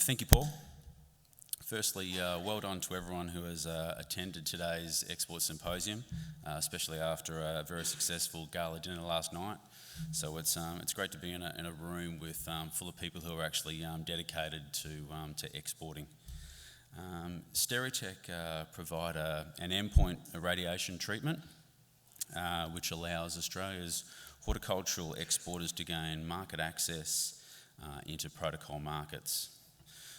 Thank you, Paul. Firstly, well done to everyone who has attended today's Export Symposium, especially after a very successful gala dinner last night. So it's great to be in a room with full of people who are actually dedicated to exporting. Stereotech provide an endpoint irradiation treatment, which allows Australia's horticultural exporters to gain market access into protocol markets.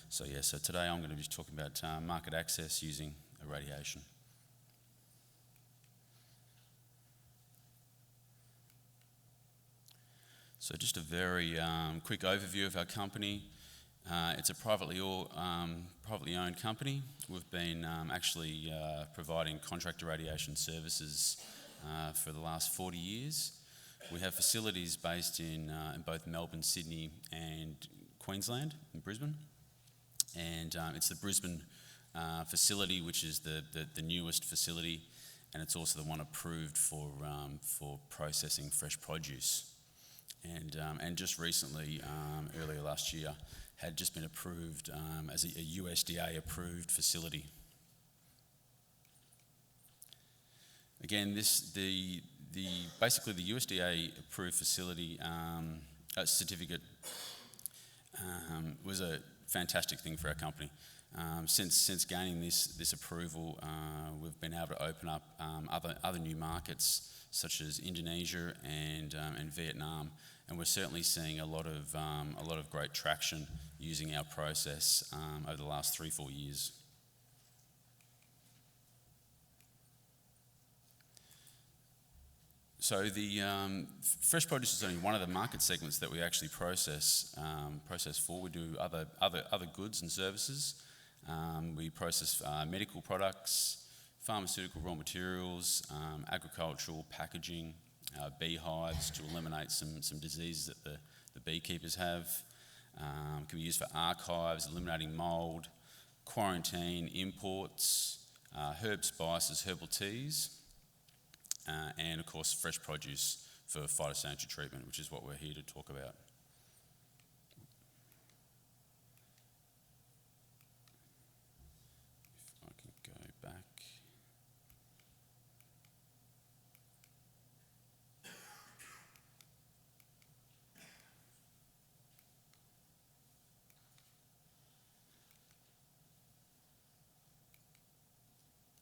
So today I'm going to be talking about market access using irradiation. So just a very quick overview of our company. It's a privately owned company. We've been actually providing contract irradiation services for the last 40 years. We have facilities based in both Melbourne, Sydney and Queensland, in Brisbane. And it's the Brisbane facility, which is the newest facility, and it's also the one approved for processing fresh produce. And just recently, earlier last year, had just been approved as a USDA approved facility. Again, basically the USDA approved facility certificate was a fantastic thing for our company. Since gaining this approval, we've been able to open up other new markets such as Indonesia and Vietnam, and we're certainly seeing a lot of great traction using our process over the last 3-4 years. So the fresh produce is only one of the market segments that we actually process for. We do other goods and services. We process medical products, pharmaceutical raw materials, agricultural packaging, beehives to eliminate some diseases that the beekeepers have. Can be used for archives, eliminating mould, quarantine, imports, herb spices, herbal teas. And of course fresh produce for phytosanitary treatment, which is what we're here to talk about. If I can go back.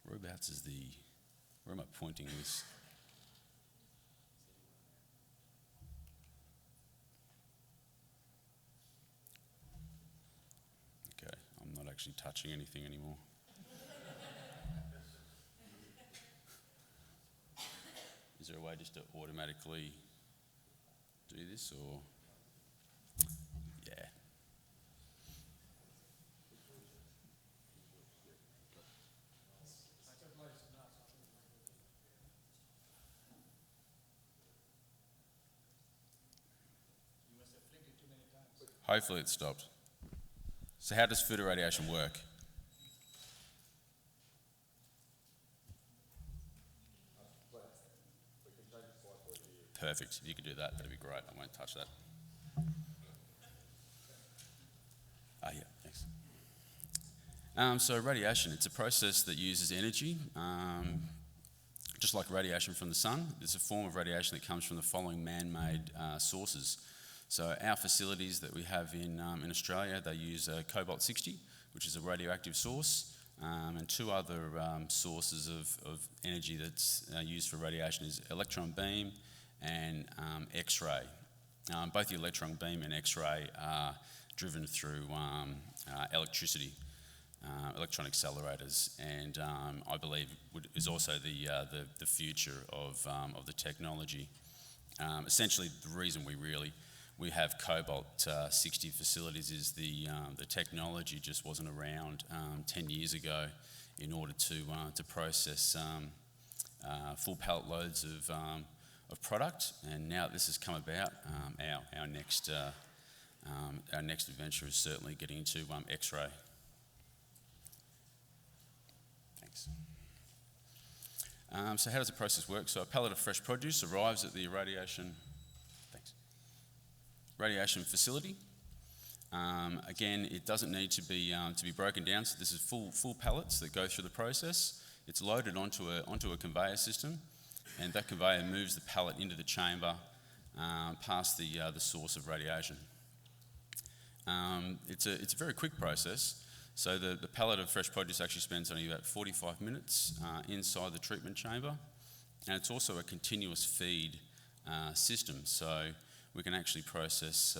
Whereabouts is where am I pointing this? Okay, I'm not actually touching anything anymore. Is there a way just to automatically do this, or? Yeah. Hopefully it stopped. So how does food irradiation work? Perfect. If you could do that, that'd be great. I won't touch that. Yeah, thanks. So radiation, it's a process that uses energy, just like radiation from the sun. It's a form of radiation that comes from the following man-made sources. So our facilities that we have in Australia, they use cobalt-60, which is a radioactive source, and two other sources of energy that's used for radiation is electron beam and X-ray. Both the electron beam and X-ray are driven through electricity, electron accelerators, and I believe is also the future of the technology. Essentially, the reason we have cobalt-60 facilities is the technology just wasn't around 10 years ago in order to process full pallet loads of product, and now that this has come about, our next adventure is certainly getting into X-ray. Thanks. So how does the process work? So a pallet of fresh produce arrives at the irradiation facility. Again, it doesn't need to be broken down. So this is full pallets that go through the process. It's loaded onto a conveyor system, and that conveyor moves the pallet into the chamber past the source of radiation. It's a very quick process. So the pallet of fresh produce actually spends only about 45 minutes inside the treatment chamber, and it's also a continuous feed system. So we can actually process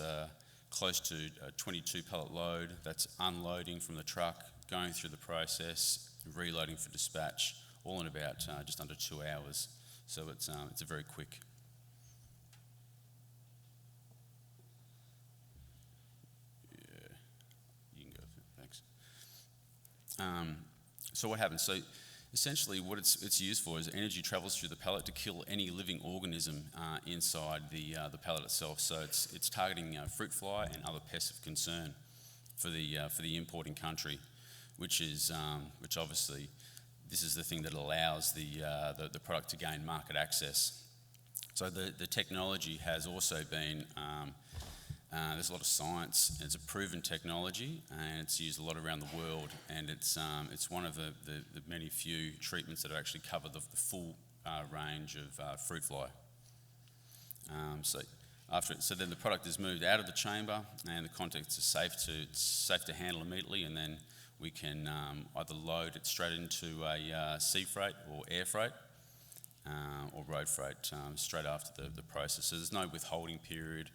close to a 22 pallet load. That's unloading from the truck, going through the process, reloading for dispatch, all in about just under 2 hours. So it's a very quick. Yeah, you can go through. Thanks. So what happens? So essentially what it's used for is energy travels through the pallet to kill any living organism inside the pallet itself. So it's targeting fruit fly and other pests of concern for the importing country, which obviously this is the thing that allows the product to gain market access. So the technology has also been there's a lot of science, and it's a proven technology, and it's used a lot around the world, and it's one of the many few treatments that actually cover the full range of fruit fly. So then the product is moved out of the chamber, and the contents are safe to handle immediately, and then we can either load it straight into a sea freight or air freight or road freight straight after the process. So there's no withholding period.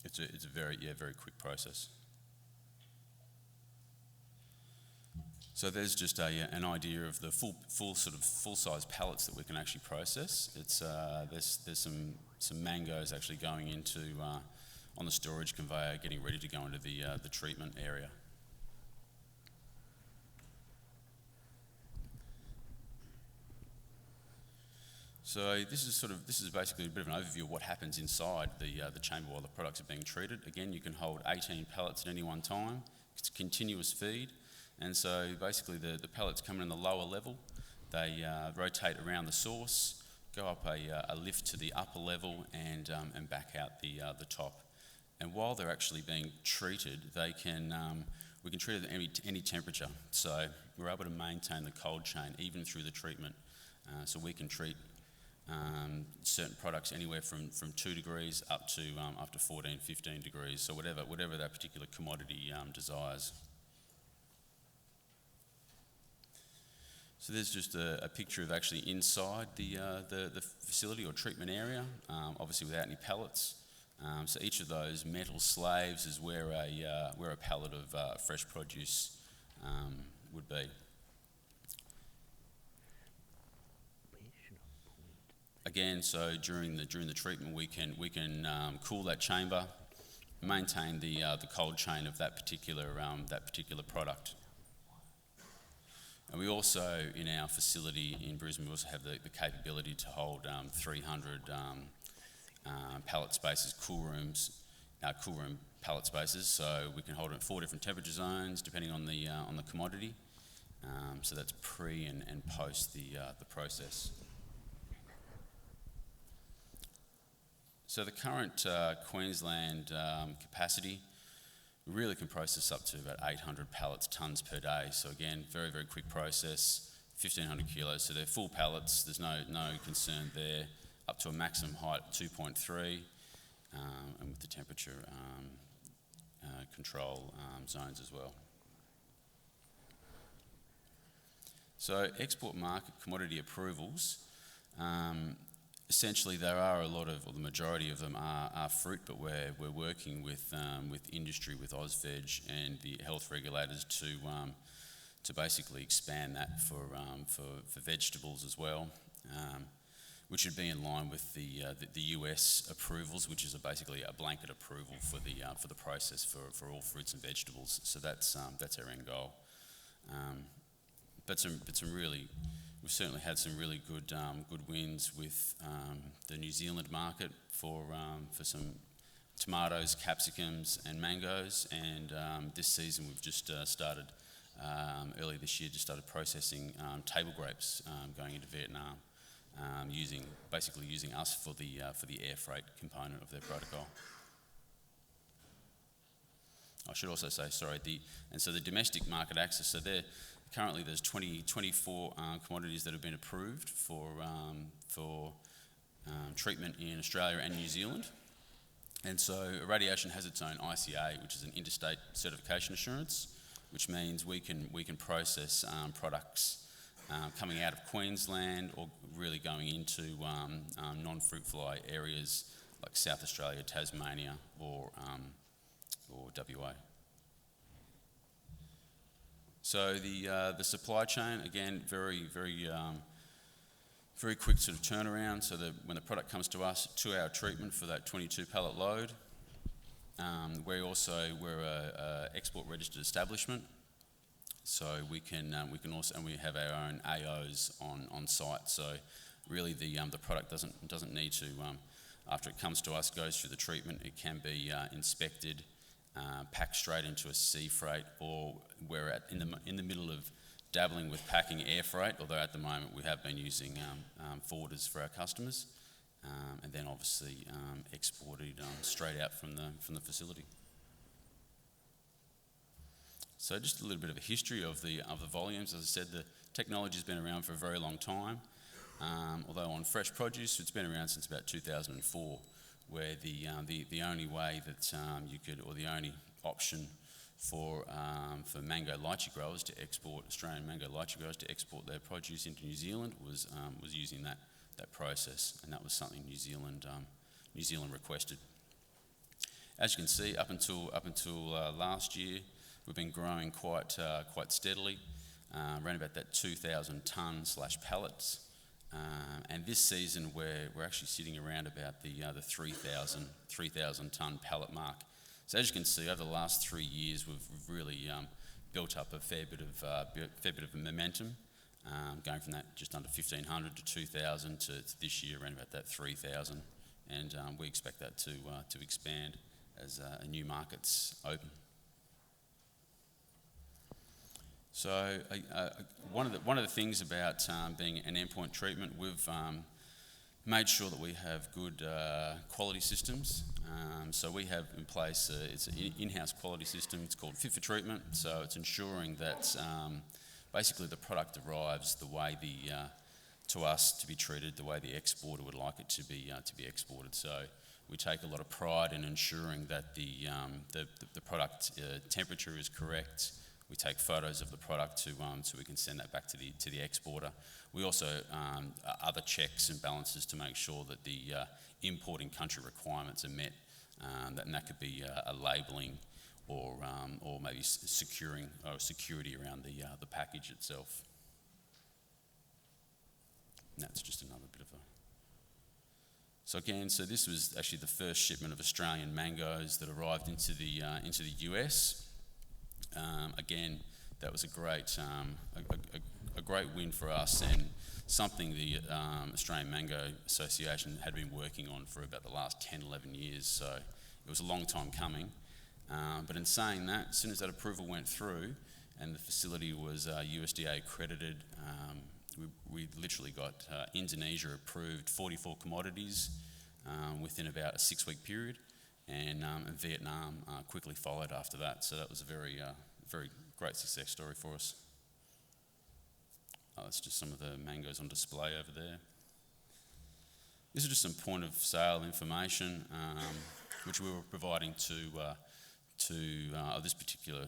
It's a very quick process. So there's just an idea of the full size pallets that we can actually process. It's there's some mangoes actually going into on the storage conveyor, getting ready to go into the treatment area. So this is basically a bit of an overview of what happens inside the chamber while the products are being treated. Again, you can hold 18 pallets at any one time. It's a continuous feed, and so basically the pallets come in on the lower level. They rotate around the source, go up a lift to the upper level, and back out the top. And while they're actually being treated, we can treat it at any temperature. So we're able to maintain the cold chain even through the treatment. So we can treat certain products anywhere from 2 degrees up to 14, 15 degrees, so whatever that particular commodity desires. So there's just a picture of actually inside the facility or treatment area, obviously without any pallets. So each of those metal slaves is where a pallet of fresh produce would be. Again, so during the treatment, we can cool that chamber, maintain the cold chain of that particular product. And we also, in our facility in Brisbane, we also have the capability to hold 300 pallet spaces, cool room pallet spaces. So we can hold it at 4 different temperature zones depending on the commodity. So that's pre and post the process. So the current Queensland capacity really can process up to about 800 tonnes per day. So again, very, very quick process, 1,500 kilos. So they're full pallets, there's no concern there, up to a maximum height of 2.3, and with the temperature control zones as well. So export market commodity approvals, essentially there are a lot of, or the majority of them are fruit, but we're working with industry, with AusVeg and the health regulators to basically expand that for vegetables as well, which would be in line with the US approvals, which is basically a blanket approval for the process for all fruits and vegetables. So that's our end goal. But we've certainly had some really good wins with the New Zealand market for some tomatoes, capsicums and mangoes, and this season we've just started, early this year, just started processing table grapes going into Vietnam, using us for the air freight component of their protocol. should also say, sorry, so the domestic market access, so currently there's 24 commodities that have been approved for treatment in Australia and New Zealand. And so Irradiation has its own ICA, which is an interstate certification assurance, which means we can process products coming out of Queensland or really going into non-fruit fly areas like South Australia, Tasmania, or WA. So the supply chain, again, very quick sort of turnaround. So that when the product comes to us, 2-hour treatment for that 22 pallet load. We're a export registered establishment, so we can also, and we have our own AOs on site. So really the product doesn't need to, after it comes to us, goes through the treatment, it can be inspected, packed straight into a sea freight, or we're in the middle of dabbling with packing air freight, although at the moment we have been using forwarders for our customers, and then obviously exported straight out from the facility. So just a little bit of a history of the volumes. As I said, the technology's been around for a very long time. Although on fresh produce, it's been around since about 2004, where the only way that you could, or the only option for mango lychee growers to export, Australian mango lychee growers to export their produce into New Zealand was using that process, and that was something New Zealand requested. As you can see, up until last year, we've been growing quite steadily, around about that 2,000 tonne/pallets. And this season we're actually sitting around about the 3,000 tonne pallet mark. So as you can see, over the last 3 years we've really built up a fair bit of momentum, going from that just under 1,500 to 2,000 to this year around about that 3,000, and we expect that to expand as new markets open. So one of the things about being an endpoint treatment, we've made sure that we have good quality systems. So we have in place, it's an in-house quality system. It's called Fit for Treatment. So it's ensuring that basically the product arrives the way to us to be treated, the way the exporter would like it to be exported. So we take a lot of pride in ensuring that the product temperature is correct. We take photos of the product so we can send that back to the exporter. We also other checks and balances to make sure that the importing country requirements are met, and that could be a labelling or maybe securing or security around the package itself. And that's just another bit of a. So again, this was actually the first shipment of Australian mangoes that arrived into the US. Again, that was a great win for us, and something the Australian Mango Association had been working on for about the last 10, 11 years, so it was a long time coming. But in saying that, as soon as that approval went through and the facility was USDA accredited, we literally got Indonesia approved 44 commodities within about a 6-week period, and Vietnam quickly followed after that. So that was a very great success story for us. That's just some of the mangoes on display over there. This is just some point of sale information which we were providing this particular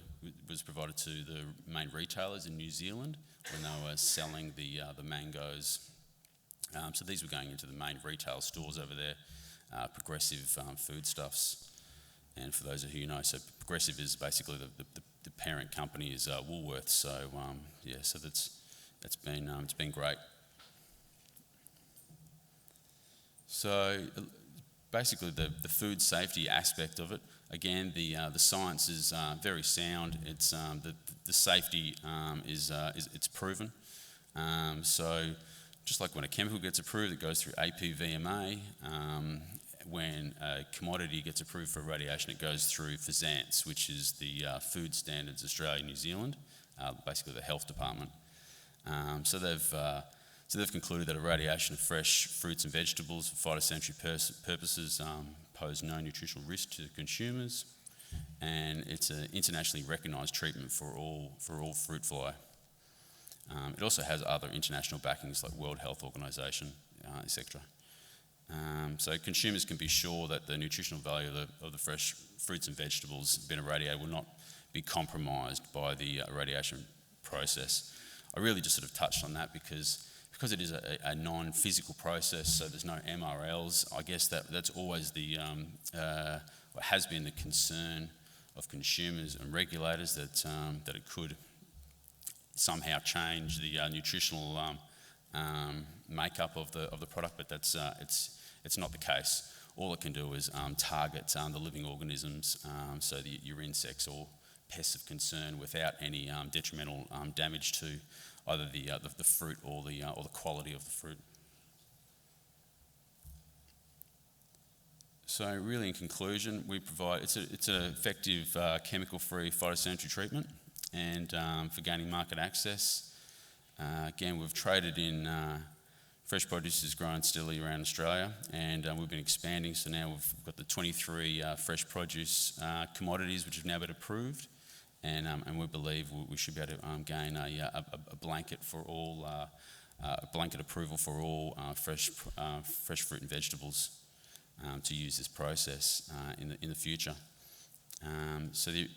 was provided to the main retailers in New Zealand when they were selling the mangoes. So these were going into the main retail stores over there, Progressive Foodstuffs. And for those of you who know, so Progressive is basically the parent company is Woolworths. So so it's been great. So basically the food safety aspect of it, again the science is very sound. It's the safety is it's proven. So just like when a chemical gets approved, it goes through APVMA. When a commodity gets approved for irradiation, it goes through Phytosanitary, which is the Food Standards Australia, New Zealand, basically the health department. So they've concluded that irradiation of fresh fruits and vegetables for phytosanitary purposes pose no nutritional risk to consumers. and it's an internationally recognised treatment for all fruit fly. It also has other international backings like World Health Organization, etc. So consumers can be sure that the nutritional value of the fresh fruits and vegetables been irradiated will not be compromised by the irradiation process. I really just sort of touched on that because it is a non-physical process, so there's no MRLs. I guess that's always what has been the concern of consumers and regulators, that it could somehow change the nutritional makeup of the product, but it's not the case. All it can do is target the living organisms, so your insects or pests of concern, without any detrimental damage to either the fruit or the quality of the fruit. So really, in conclusion, we provide it's an effective chemical-free phytosanitary treatment, and for gaining market access. Again, we've traded in fresh produce grown steadily around Australia, and we've been expanding. So now we've got the 23 fresh produce commodities which have now been approved, and we believe we should be able to gain a blanket for all blanket approval for all fresh fruit and vegetables to use this process in the future. So the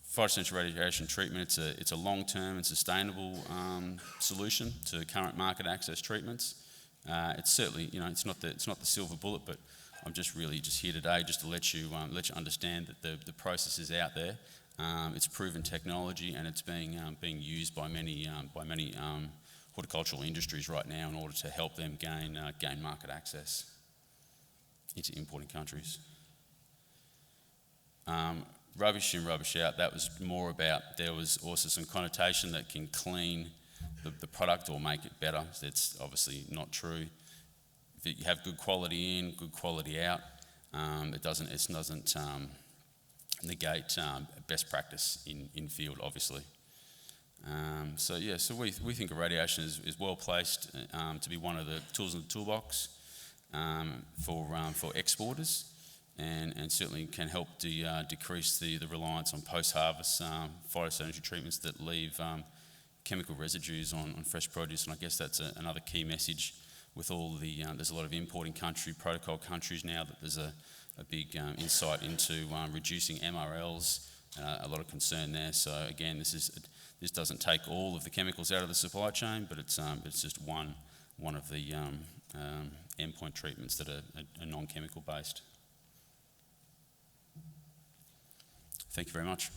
Phytosanitary irradiation treatment, it's a long-term and sustainable solution to current market access treatments. It's certainly, it's not the silver bullet, but I'm just here today just to let you understand that the process is out there. It's proven technology, and it's being used by many horticultural industries right now in order to help them gain market access into importing countries. Rubbish in, rubbish out, that was more about, there was also some connotation that can clean the product or make it better. That's obviously not true. If you have good quality in, good quality out, it doesn't negate best practice in field, obviously. So we think irradiation is well placed to be one of the tools in the toolbox for exporters. And certainly can help decrease the reliance on post-harvest phytosanitary treatments that leave chemical residues on fresh produce. And I guess that's another key message with all there's a lot of importing protocol countries now, that there's a big insight into reducing MRLs, a lot of concern there. So again, this doesn't take all of the chemicals out of the supply chain, but it's just one of the endpoint treatments that are non-chemical based. Thank you very much.